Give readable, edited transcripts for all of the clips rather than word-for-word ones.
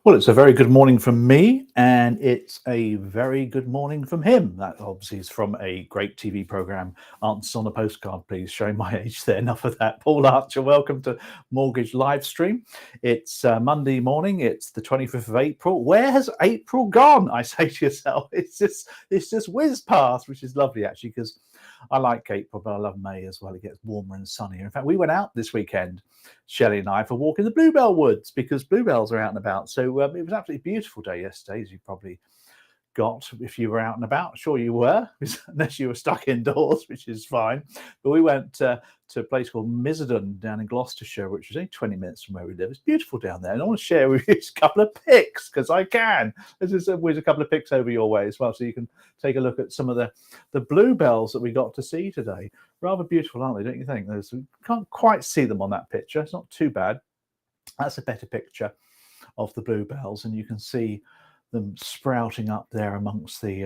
Well, it's a very good morning from me, and it's a very good morning from him. That obviously is from a great TV program, Answers on a Postcard, please, showing my age there. Enough of that. Paul Archer, welcome to Mortgage Livestream. It's Monday morning, it's the 25th of April. Where has April gone? I say to yourself, it's just whizzed past, which is lovely actually, because I like April, but I love May as well. It gets warmer and sunnier. In fact, we went out this weekend, Shelley and I, for a walk in the Bluebell Woods because bluebells are out and about. So it was an absolutely beautiful day yesterday, as you probably got if you were out and about. Sure you were, unless you were stuck indoors, which is fine. But we went to a place called Miserdon down in Gloucestershire, which is only 20 minutes from where we live. It's beautiful down there, and I want to share with you a couple of pics because I can. There's always a couple of pics over your way as well, so you can take a look at some of the bluebells that we got to see today. Rather beautiful, aren't they? Don't you think? You can't quite see them on that picture. It's not too bad. That's a better picture of the bluebells, and you can see them sprouting up there amongst the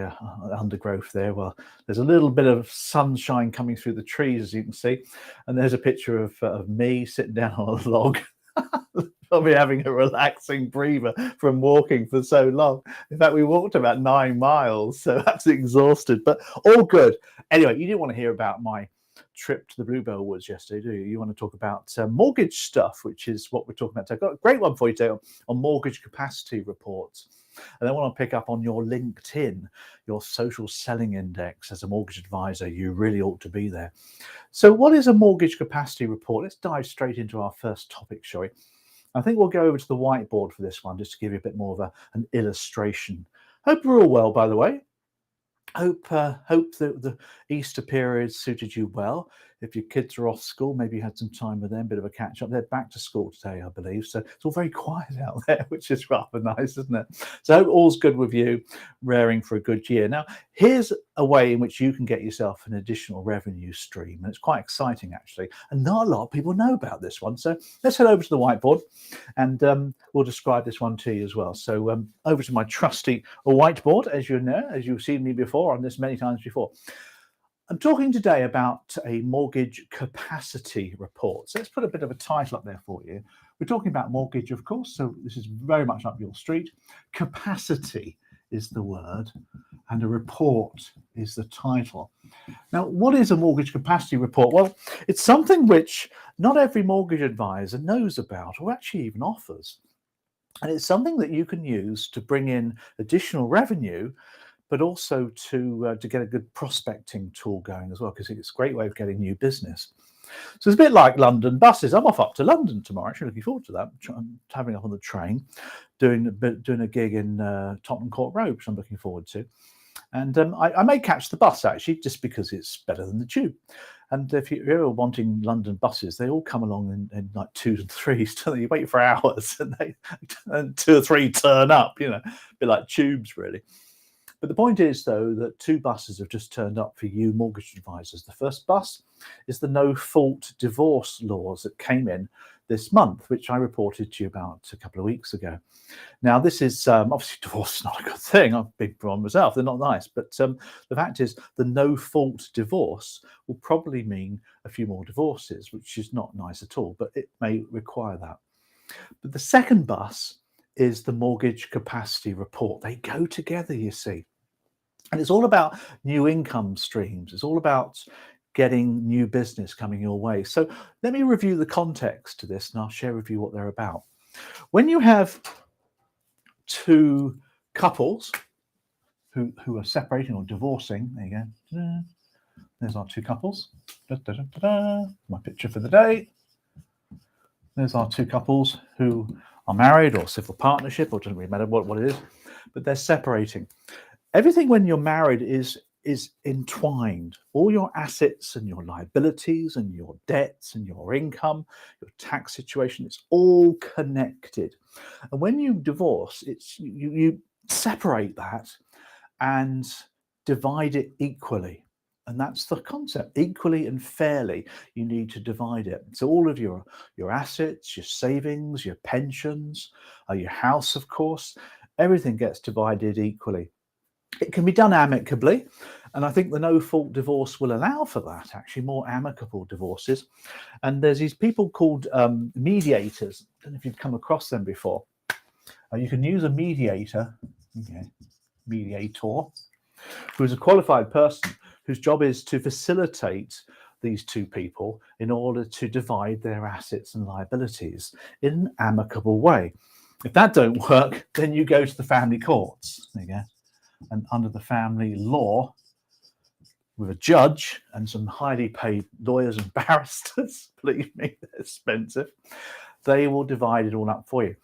undergrowth there. Well, there's a little bit of sunshine coming through the trees, as you can see, and there's a picture of me sitting down on a log. Probably having a relaxing breather from walking for so long. In fact, we walked about 9 miles, so that's exhausted, but all good. Anyway, you didn't want to hear about my trip to the Bluebell Woods yesterday, do you? You want to talk about mortgage stuff, which is what we're talking about today. I've got a great one for you today on mortgage capacity reports. And I want to pick up on your LinkedIn, your social selling index. As a mortgage advisor, you really ought to be there. So what is a mortgage capacity report? Let's dive straight into our first topic, shall we? I think we'll go over to the whiteboard for this one, just to give you a bit more of an illustration. Hope you're all well, by the way. Hope the Easter period suited you well. If your kids are off school, maybe you had some time with them, bit of a catch up. They're back to school today, I believe. So it's all very quiet out there, which is rather nice, isn't it? So I hope all's good with you, raring for a good year. Now, here's a way in which you can get yourself an additional revenue stream. And it's quite exciting, actually. And not a lot of people know about this one. So let's head over to the whiteboard and we'll describe this one to you as well. So over to my trusty whiteboard, as you know, as you've seen me before on this many times before. I'm talking today about a mortgage capacity report. So let's put a bit of a title up there for you. We're talking about mortgage, of course, so this is very much up your street. Capacity is the word, and a report is the title. Now, what is a mortgage capacity report? Well, it's something which not every mortgage advisor knows about or actually even offers. And it's something that you can use to bring in additional revenue, but also to get a good prospecting tool going as well, because it's a great way of getting new business. So it's a bit like London buses. I'm off up to London tomorrow. Actually, looking forward to that. I'm travelling up on the train, doing a gig in Tottenham Court Road, which I'm looking forward to. And I may catch the bus actually, just because it's better than the tube. And if you're ever wanting London buses, they all come along in like 2s and 3s. So you wait for hours, and 2 or 3 turn up. You know, a bit like tubes, really. But the point is, though, that 2 buses have just turned up for you mortgage advisors. The first bus is the no-fault divorce laws that came in this month, which I reported to you about a couple of weeks ago. Now, this is obviously, divorce is not a good thing. I've been for one myself. They're not nice. But the fact is, the no-fault divorce will probably mean a few more divorces, which is not nice at all, but it may require that. But the second bus is the mortgage capacity report. They go together, you see. And it's all about new income streams. It's all about getting new business coming your way. So let me review the context to this, and I'll share with you what they're about. When you have 2 couples who are separating or divorcing, there you go. There's our 2 couples. My picture for the day. There's our 2 couples who are married or civil partnership, or doesn't really matter what it is, but they're separating. Everything when you're married is entwined. All your assets and your liabilities and your debts and your income, your tax situation, it's all connected. And when you divorce, it's you separate that and divide it equally. And that's the concept. Equally and fairly, you need to divide it. So all of your assets, your savings, your pensions, your house, of course, everything gets divided equally. It can be done amicably, and I think the no-fault divorce will allow for that, actually, more amicable divorces. And there's these people called mediators. I don't know if you've come across them before. You can use a mediator, mediator, who is a qualified person whose job is to facilitate these two people in order to divide their assets and liabilities in an amicable way. If that don't work, then you go to the family courts. There you go. And under the family law, with a judge and some highly paid lawyers and barristers, believe me, they're expensive, they will divide it all up for you.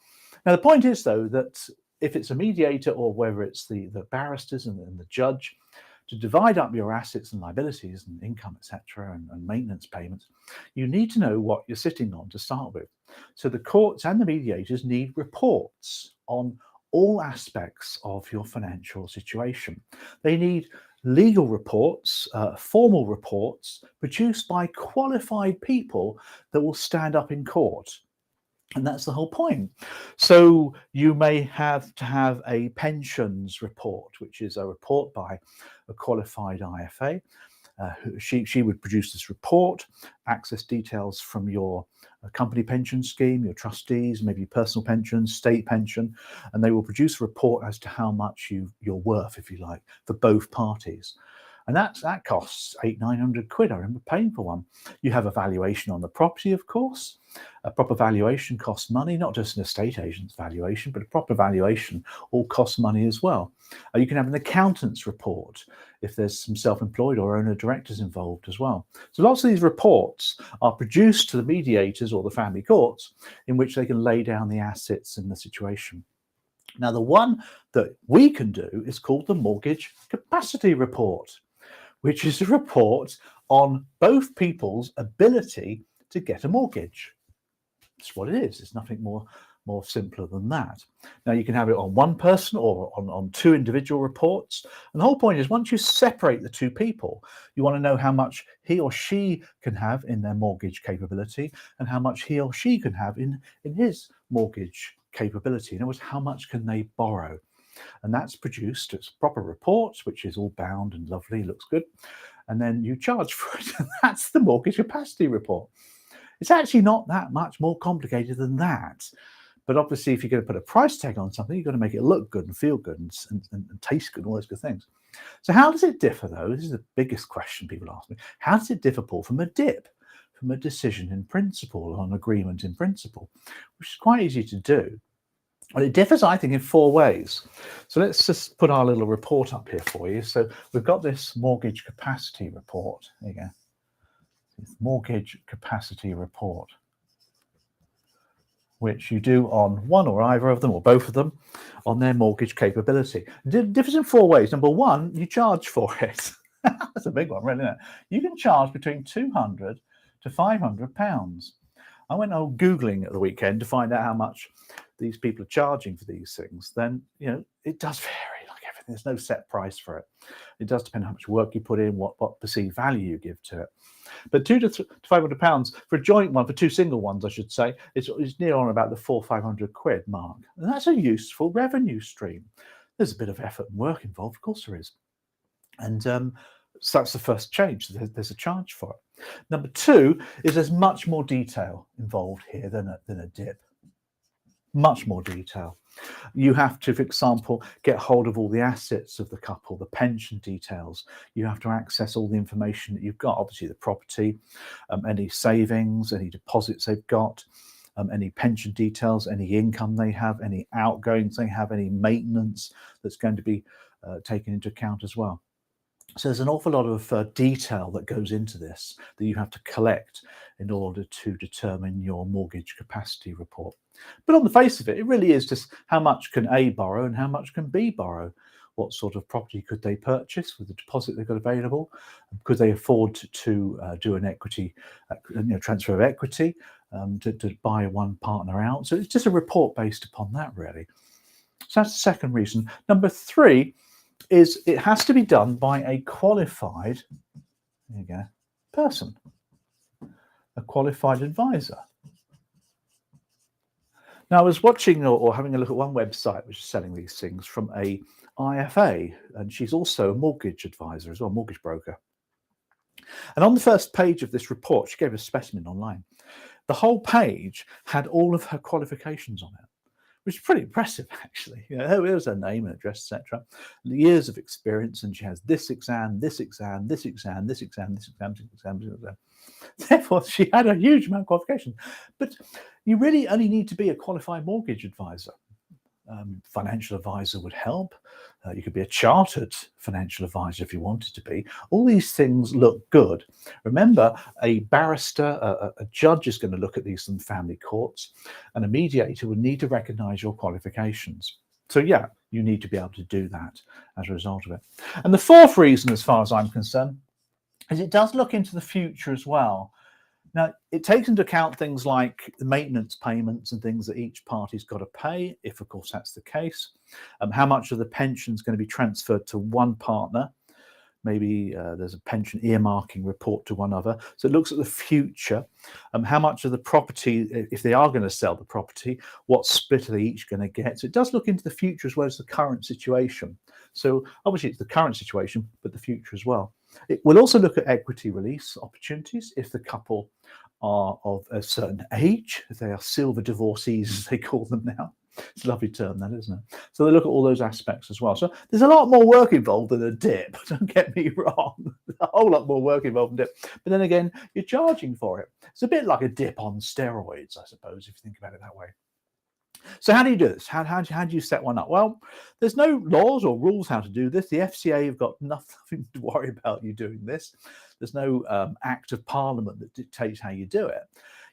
Now, the point is, though, that if it's a mediator or whether it's the barristers and the judge, to divide up your assets and liabilities and income, etc., and maintenance payments, you need to know what you're sitting on to start with. So the courts and the mediators need reports on all aspects of your financial situation. They need legal reports, formal reports produced by qualified people that will stand up in court. And that's the whole point. So you may have to have a pensions report, which is a report by a qualified IFA. She would produce this report, access details from your company pension scheme, your trustees, maybe personal pension, state pension, and they will produce a report as to how much you're worth, if you like, for both parties. And that costs £800-900. I remember paying for one. You have a valuation on the property, of course. A proper valuation costs money, not just an estate agent's valuation, but a proper valuation all costs money as well. You can have an accountant's report if there's some self-employed or owner directors involved as well. So lots of these reports are produced to the mediators or the family courts in which they can lay down the assets in the situation. Now, the one that we can do is called the Mortgage Capacity Report, which is a report on both people's ability to get a mortgage. That's what it is. It's nothing more simpler than that. Now, you can have it on one person or on two individual reports. And the whole point is, once you separate the two people, you want to know how much he or she can have in their mortgage capability and how much he or she can have in his mortgage capability. In other words, how much can they borrow? And that's produced. It's a proper report, which is all bound and lovely, looks good. And then you charge for it. And that's the Mortgage Capacity Report. It's actually not that much more complicated than that. But obviously, if you're going to put a price tag on something, you've got to make it look good and feel good and taste good and all those good things. So how does it differ, though? This is the biggest question people ask me. How does it differ, Paul, from a DIP, from a decision in principle or an agreement in principle, which is quite easy to do? Well, it differs, I think, in 4 ways. So let's just put our little report up here for you. So we've got this Mortgage Capacity Report. There you go. Mortgage Capacity Report, which you do on one or either of them or both of them on their mortgage capability. It differs in 4 ways. Number 1, you charge for it. That's a big one, really, isn't it? You can charge between £200 to £500. I went on Googling at the weekend to find out how much these people are charging for these things. Then, it does vary, like everything. There's no set price for it. It does depend on how much work you put in, what perceived value you give to it. But £200 to £500 for a joint one, for 2 single ones, I should say, it's near on about the £400-500 mark. And that's a useful revenue stream. There's a bit of effort and work involved, of course there is. And so that's the first change. There's a charge for it. Number 2 is there's much more detail involved here than a DIP. Much more detail. You have to, for example, get hold of all the assets of the couple, the pension details. You have to access all the information that you've got, obviously the property, any savings, any deposits they've got, any pension details, any income they have, any outgoings they have, any maintenance that's going to be taken into account as well. So there's an awful lot of detail that goes into this that you have to collect in order to determine your mortgage capacity report. But on the face of it, it really is just how much can A borrow and how much can B borrow. What sort of property could they purchase with the deposit they've got available? Could they afford to do an equity, transfer of equity to buy one partner out? So it's just a report based upon that, really. So that's the second reason. Number 3 is it has to be done by a qualified, person, a qualified advisor. Now, I was watching or having a look at one website which is selling these things from a IFA, and she's also a mortgage advisor as well, mortgage broker. And on the first page of this report, she gave a specimen online. The whole page had all of her qualifications on it, which is pretty impressive, actually. Here's her name and address, etc. Years of experience, and she has this exam, this exam, this exam, this exam, this exam, this exam, this exam. Therefore, she had a huge amount of qualification. But you really only need to be a qualified mortgage advisor. Financial advisor would help. You could be a chartered financial advisor if you wanted to be. All these things look good. Remember, a barrister, a judge is going to look at these in family courts, and a mediator would need to recognize your qualifications. So yeah, you need to be able to do that as a result of it. And the fourth reason, as far as I'm concerned, is it does look into the future as well. Now, it takes into account things like the maintenance payments and things that each party's got to pay, if of course that's the case. How much of the pension is going to be transferred to one partner. Maybe there's a pension earmarking report to one other. So it looks at the future. How much of the property, if they are going to sell the property, what split are they each going to get? So it does look into the future as well as the current situation. So obviously it's the current situation, but the future as well. It will also look at equity release opportunities if the couple are of a certain age, if they are silver divorcees, as they call them now. It's a lovely term, that, isn't it? So they look at all those aspects as well. So there's a lot more work involved than a dip. Don't get me wrong. There's a whole lot more work involved in dip. But then again, you're charging for it. It's a bit like a dip on steroids, I suppose, if you think about it that way. So how do you do this? How do you set one up? Well, there's no laws or rules how to do this. The FCA have got nothing to worry about you doing this. There's no act of parliament that dictates how you do it.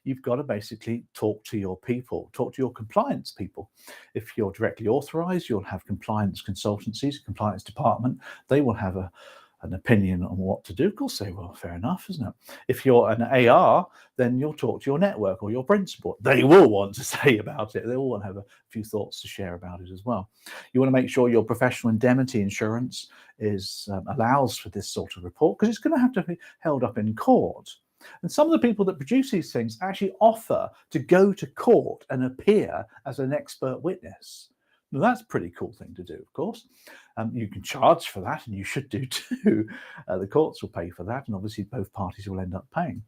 You've got to basically talk to your people, talk to your compliance people. If you're directly authorized, you'll have compliance consultancies, compliance department. They will have an opinion on what to do. Of course, say, well, fair enough, isn't it? If you're an AR, then you'll talk to your network or your principal. They will want to say about it. They will want to have a few thoughts to share about it as well. You want to make sure your professional indemnity insurance is allows for this sort of report, because it's going to have to be held up in court. And some of the people that produce these things actually offer to go to court and appear as an expert witness. Now, that's a pretty cool thing to do, of course. You can charge for that, and you should do too. The courts will pay for that, and obviously both parties will end up paying.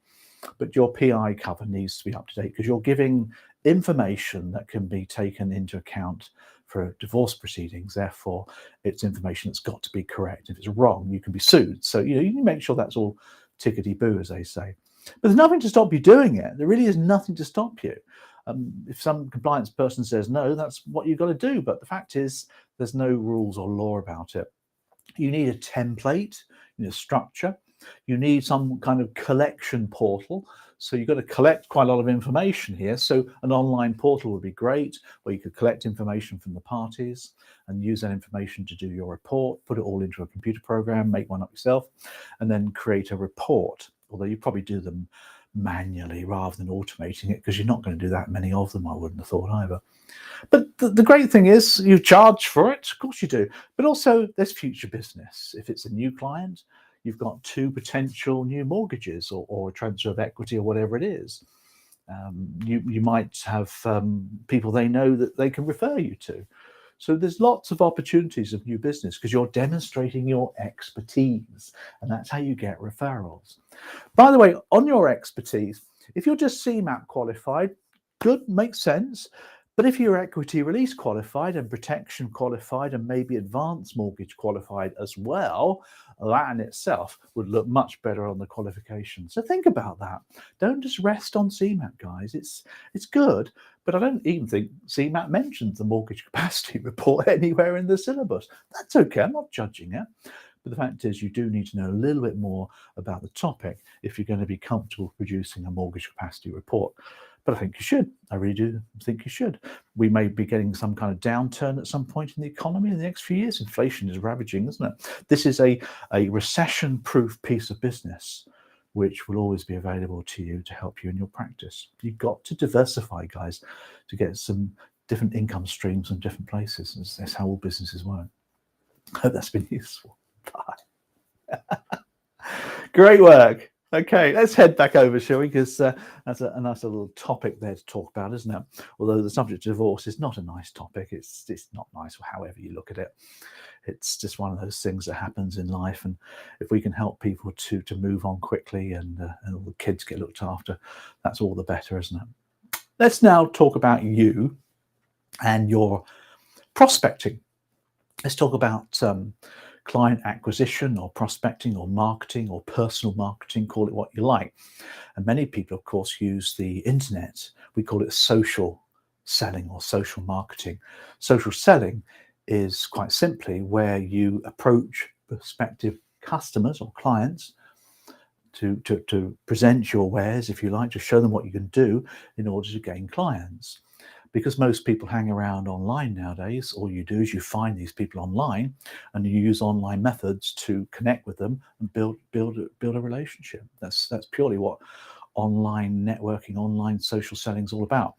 But your PI cover needs to be up to date, because you're giving information that can be taken into account for divorce proceedings. Therefore, it's information that's got to be correct. If it's wrong, you can be sued. So you can make sure that's all tickety-boo, as they say. But there's nothing to stop you doing it. There really is nothing to stop you. If some compliance person says no, that's what you've got to do. But the fact is, there's no rules or law about it. You need a template, you need a structure. You need some kind of collection portal. So you've got to collect quite a lot of information here. So an online portal would be great, where you could collect information from the parties and use that information to do your report, put it all into a computer program, make one up yourself, and then create a report. Although you probably do them manually rather than automating it, because you're not going to do that many of them, I wouldn't have thought either. But the great thing is you charge for it, of course you do, but also there's future business. If it's a new client, you've got 2 potential new mortgages or a transfer of equity or whatever it is. You might have people they know that they can refer you to. So there's lots of opportunities of new business, because you're demonstrating your expertise, and that's how you get referrals. By the way, on your expertise, if you're just CMAP qualified, good, makes sense. But if you're equity release qualified and protection qualified and maybe advanced mortgage qualified as well, that in itself would look much better on the qualification. So think about that. Don't just rest on CMAP, guys. It's good, but I don't even think CMAP mentions the mortgage capacity report anywhere in the syllabus. That's okay. I'm not judging it. But the fact is, you do need to know a little bit more about the topic if you're going to be comfortable producing a mortgage capacity report. But I think you should. I really do think you should. We may be getting some kind of downturn at some point in the economy in the next few years. Inflation is ravaging, isn't it? This is a recession-proof piece of business, which will always be available to you to help you in your practice. You've got to diversify, guys, to get some different income streams from different places. That's how all businesses work. I hope that's been useful. Bye. Great work. Okay, let's head back over, shall we? Because that's a nice little topic there to talk about, isn't it? Although the subject of divorce is not a nice topic. It's not nice, however you look at it. It's just one of those things that happens in life. And if we can help people to move on quickly and all the kids get looked after, that's all the better, isn't it? Let's now talk about you. and you're prospecting. Let's talk about client acquisition or prospecting or marketing or personal marketing, call it what you like. And many people, of course, use the internet. We call it social selling or social marketing. Social selling is quite simply where you approach prospective customers or clients to present your wares, if you like, to show them what you can do in order to gain clients. Because most people hang around online nowadays, all you do is you find these people online and you use online methods to connect with them and build a relationship. That's purely what online networking, online social selling is all about.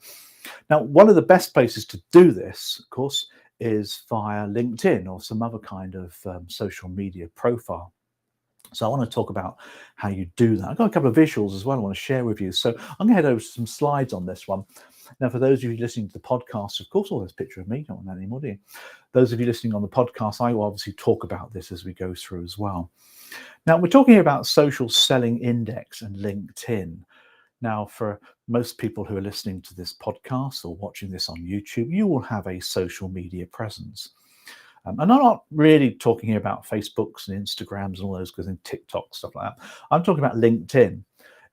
Now, one of the best places to do this, of course, is via LinkedIn or some other kind of social media profile. So I want to talk about how you do that. I've got a couple of visuals as well I want to share with you. So I'm going to head over to some slides on this one. Now, for those of you listening to the podcast, of course, there's a picture of me. Don't want that anymore, do you? Those of you listening on the podcast, I will obviously talk about this as we go through as well. Now, we're talking about Social Selling Index and LinkedIn. Now, for most people who are listening to this podcast or watching this on YouTube, you will have a social media presence. And I'm not really talking here about Facebooks and Instagrams and all those because in TikTok, stuff like that. I'm talking about LinkedIn,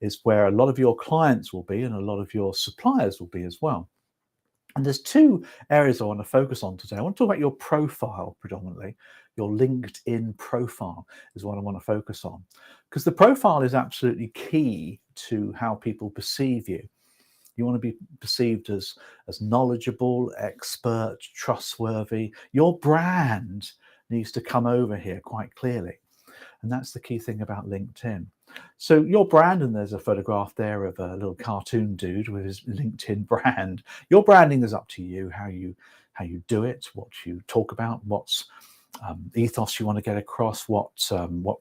is where a lot of your clients will be and a lot of your suppliers will be as well. And there's two areas I want to focus on today. I want to talk about your profile predominantly. Your LinkedIn profile is what I want to focus on, because the profile is absolutely key to how people perceive you. You want to be perceived as knowledgeable, expert, trustworthy. Your brand needs to come over here quite clearly. And that's the key thing about LinkedIn. So your brand, and there's a photograph there of a little cartoon dude with his LinkedIn brand. Your branding is up to you, how you do it, what you talk about, what's ethos you want to get across, what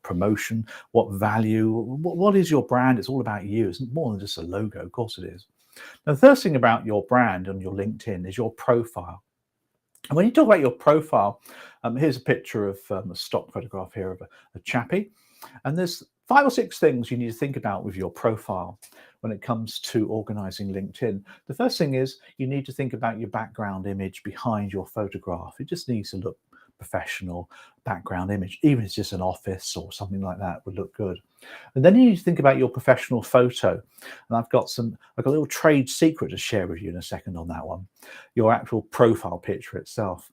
promotion, what value, what is your brand? It's all about you. It's more than just a logo, of course it is. Now, the first thing about your brand on your LinkedIn is your profile. And when you talk about your profile, here's a picture of a stock photograph here of a chappie. And there's 5 or 6 things you need to think about with your profile when it comes to organizing LinkedIn. The first thing is you need to think about your background image behind your photograph. It just needs to look professional background image, even if it's just an office or something like that would look good. And then you need to think about your professional photo. And I've got a little trade secret to share with you in a second on that one, your actual profile picture itself.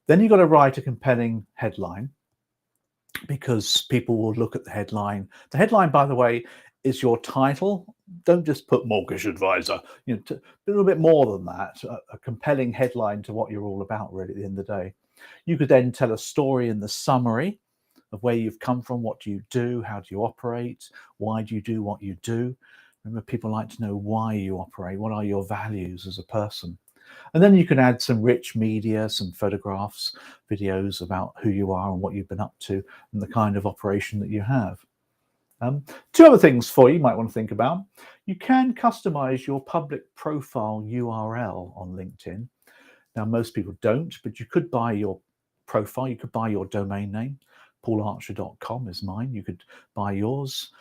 Then you've got to write a compelling headline, because people will look at the headline. The headline, by the way, is your title. Don't just put mortgage advisor, a little bit more than that, a compelling headline to what you're all about really at the end of the day. You could then tell a story in the summary of where you've come from, what do you do, how do you operate, why do you do what you do. Remember, people like to know why you operate, what are your values as a person. And then you can add some rich media, some photographs, videos about who you are and what you've been up to and the kind of operation that you have. 2 other things for you might want to think about. You can customize your public profile URL on LinkedIn. Now, most people don't, but you could buy your profile. You could buy your domain name. PaulArcher.com is mine. You could buy yours.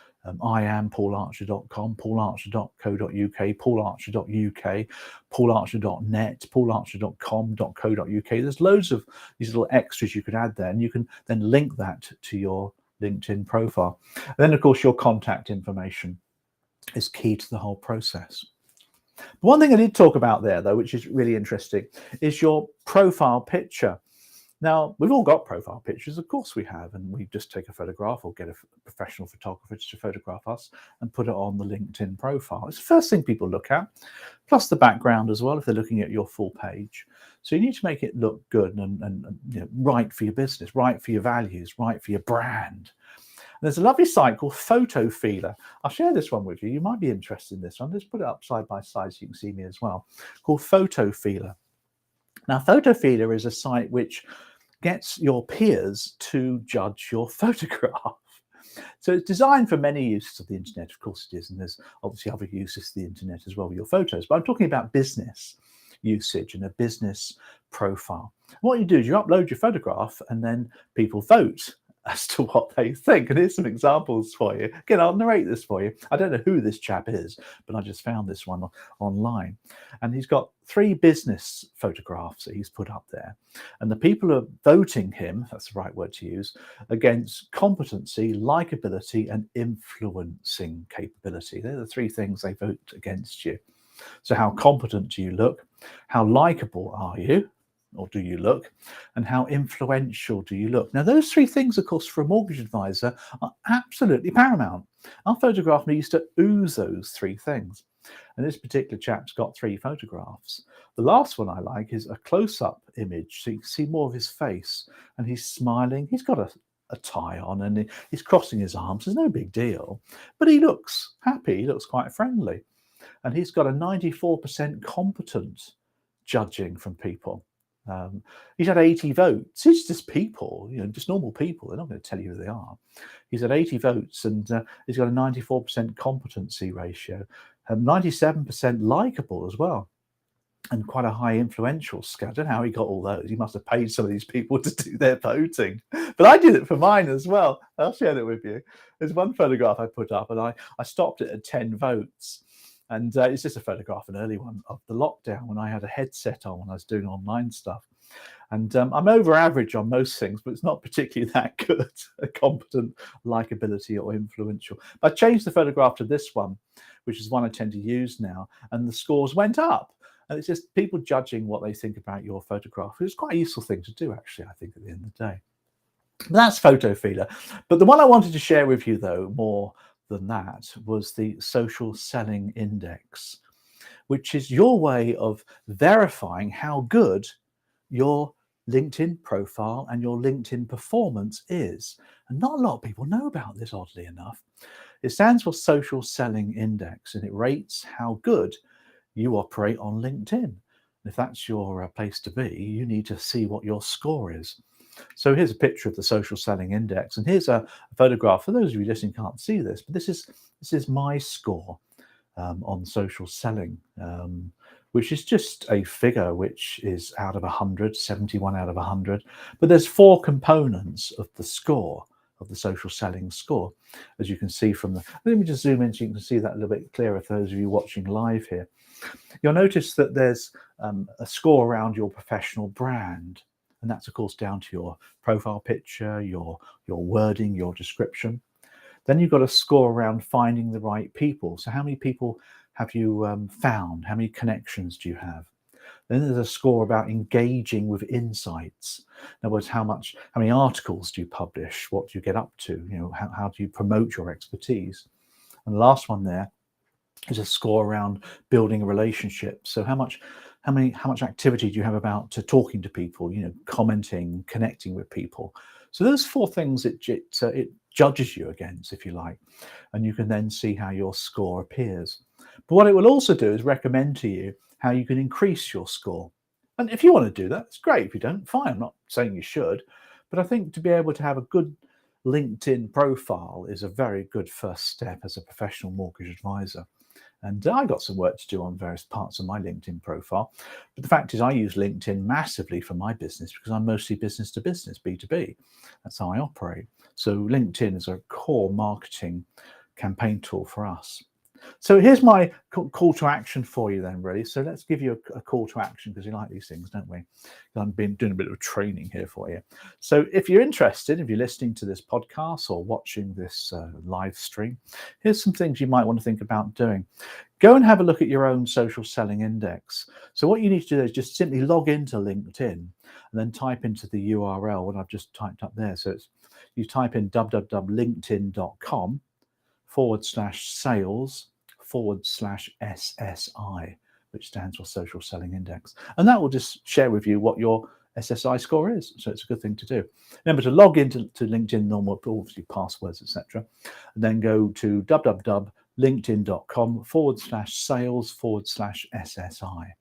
I am PaulArcher.com, PaulArcher.co.uk, PaulArcher.uk, PaulArcher.net, PaulArcher.com.co.uk. There's loads of these little extras you could add there, and you can then link that to your LinkedIn profile. And then, of course, your contact information is key to the whole process. One thing I did talk about there, though, which is really interesting, is your profile picture. Now, we've all got profile pictures, of course we have, and we just take a photograph or get a professional photographer to photograph us and put it on the LinkedIn profile. It's the first thing people look at, plus the background as well, if they're looking at your full page. So you need to make it look good and right for your business, right for your values, right for your brand. And there's a lovely site called Photo Feeler. I'll share this one with you. You might be interested in this one. Let's put it up side by side so you can see me as well, called Photo Feeler. Now, Photo Feeler is a site which gets your peers to judge your photograph. So it's designed for many uses of the internet, of course it is, and there's obviously other uses of the internet as well with your photos, but I'm talking about business usage and a business profile. What you do is you upload your photograph and then people vote as to what they think. And here's some examples for you. Again, I'll narrate this for you. I don't know who this chap is, but I just found this one online. And he's got 3 business photographs that he's put up there. And the people are voting him, that's the right word to use, against competency, likability, and influencing capability. They're the 3 things they vote against you. So how competent do you look? How likable are you? Or do you look? And how influential do you look? Now, those 3 things, of course, for a mortgage advisor are absolutely paramount. Our photograph needs to ooze those 3 things. And this particular chap's got 3 photographs. The last one I like is a close-up image, so you can see more of his face, and he's smiling. He's got a tie on, and he's crossing his arms. There's no big deal, but he looks happy. He looks quite friendly, and he's got a 94% competent judging from people. He's had 80 votes. It's just people, just normal people. They're not going to tell you who they are. He's had 80 votes, and he's got a 94% competency ratio, 97% likable as well, and quite a high influential scale. I don't know how he got all those. He must have paid some of these people to do their voting. But I did it for mine as well. I'll share it with you. There's one photograph I put up, and I stopped it at 10 votes. And it's just a photograph, an early one of the lockdown when I had a headset on when I was doing online stuff. And I'm over average on most things, but it's not particularly that good, competent, likability, or influential. But I changed the photograph to this one, which is one I tend to use now, and the scores went up. And it's just people judging what they think about your photograph. It's quite a useful thing to do, actually, I think, at the end of the day. But that's Photo Feeler. But the one I wanted to share with you, though, more than that, was the Social Selling Index, which is your way of verifying how good your LinkedIn profile and your LinkedIn performance is. And not a lot of people know about this, oddly enough. It stands for Social Selling Index, and it rates how good you operate on LinkedIn. And if that's your place to be, you need to see what your score is. So here's a picture of the Social Selling Index, and here's a photograph. For those of you listening can't see this, but this is my score on social selling, which is just a figure which is out of 100, 71 out of 100. But there's 4 components of the score, of the social selling score, as you can see from the. Let me just zoom in so you can see that a little bit clearer for those of you watching live here. You'll notice that there's a score around your professional brand. And that's, of course, down to your profile picture, your wording, your description. Then you've got a score around finding the right people. So how many people have you found? How many connections do you have? Then there's a score about engaging with insights. In other words, how many articles do you publish? What do you get up to? How do you promote your expertise? And the last one there is a score around building a relationship. So how much activity do you have about talking to people, commenting, connecting with people? So those 4 things it judges you against, if you like, and you can then see how your score appears. But what it will also do is recommend to you how you can increase your score. And if you want to do that, it's great. If you don't, fine. I'm not saying you should, but I think to be able to have a good LinkedIn profile is a very good first step as a professional mortgage advisor. And I got some work to do on various parts of my LinkedIn profile. But the fact is, I use LinkedIn massively for my business because I'm mostly business to business, B2B. That's how I operate. So LinkedIn is a core marketing campaign tool for us. So here's my call to action for you then, really. So let's give you a call to action, because we like these things, don't we? I've been doing a bit of training here for you. So if you're interested, if you're listening to this podcast or watching this live stream, here's some things you might want to think about doing. Go and have a look at your own social selling index. So what you need to do is just simply log into LinkedIn and then type into the URL what I've just typed up there. So you type in www.linkedin.com/sales/SSI, which stands for Social Selling Index. And that will just share with you what your SSI score is. So it's a good thing to do. Remember to log into LinkedIn, normal, obviously passwords, etc. And then go to www.linkedin.com/sales/SSI.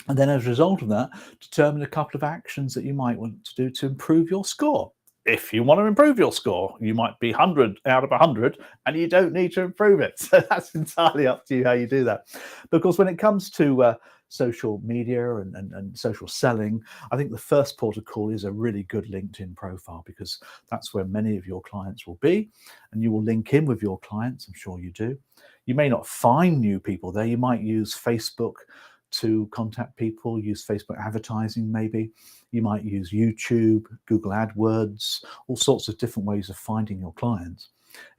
And then as a result of that, determine a couple of actions that you might want to do to improve your score. if you want to improve your score. You might be 100 out of 100 and you don't need to improve it. So that's entirely up to you how you do that. Because when it comes to social media and social selling, I think the first port of call is a really good LinkedIn profile, because that's where many of your clients will be, and you will link in with your clients. I'm sure you do. You may not find new people there. You might use Facebook to contact people, use Facebook advertising maybe. You might use YouTube, Google AdWords, all sorts of different ways of finding your clients.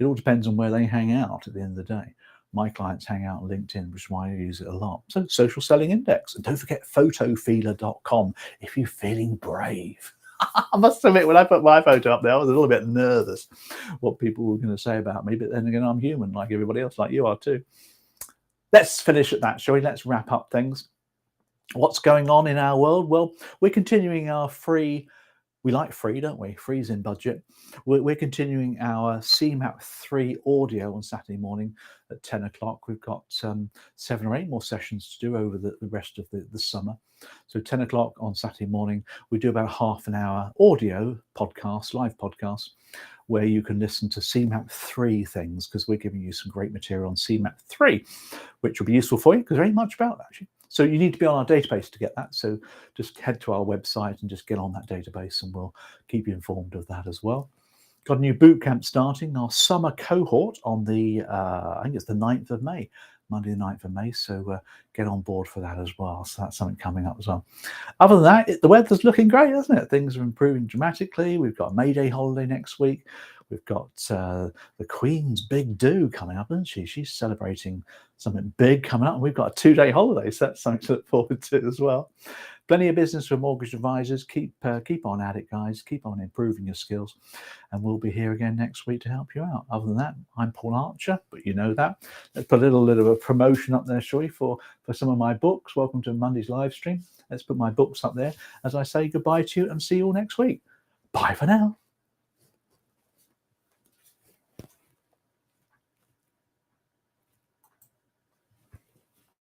It all depends on where they hang out at the end of the day. My clients hang out on LinkedIn, which is why I use it a lot. So Social Selling Index. And don't forget photofeeler.com if you're feeling brave. I must admit, when I put my photo up there, I was a little bit nervous what people were going to say about me. But then again, I'm human like everybody else, like you are too. Let's finish at that, shall we? Let's wrap up things. What's going on in our world? Well, we're continuing our free, we like free, don't we? Free's in budget. We're continuing our CMAP 3 audio on Saturday morning at 10 o'clock. We've got 7 or 8 more sessions to do over the rest of the summer. So 10 o'clock on Saturday morning, we do about half an hour audio podcast, live podcast, where you can listen to CMAP 3 things, because we're giving you some great material on CMAP 3, which will be useful for you, because there ain't much about that, actually. So you need to be on our database to get that. So just head to our website and just get on that database, and we'll keep you informed of that as well. Got a new boot camp starting, our summer cohort on the, I think it's the 9th of May, Monday the 9th of May. So get on board for that as well. So that's something coming up as well. Other than that, the weather's looking great, isn't it? Things are improving dramatically. We've got a May Day holiday next week. We've got the Queen's big do coming up, isn't she? She's celebrating something big coming up. We've got a 2-day holiday, so that's something to look forward to as well. Plenty of business for mortgage advisors. Keep on at it, guys. Keep on improving your skills, and we'll be here again next week to help you out. Other than that, I'm Paul Archer, but you know that. Let's put a little bit of a promotion up there, shall we, for some of my books. Welcome to Monday's live stream. Let's put my books up there as I say goodbye to you and see you all next week. Bye for now.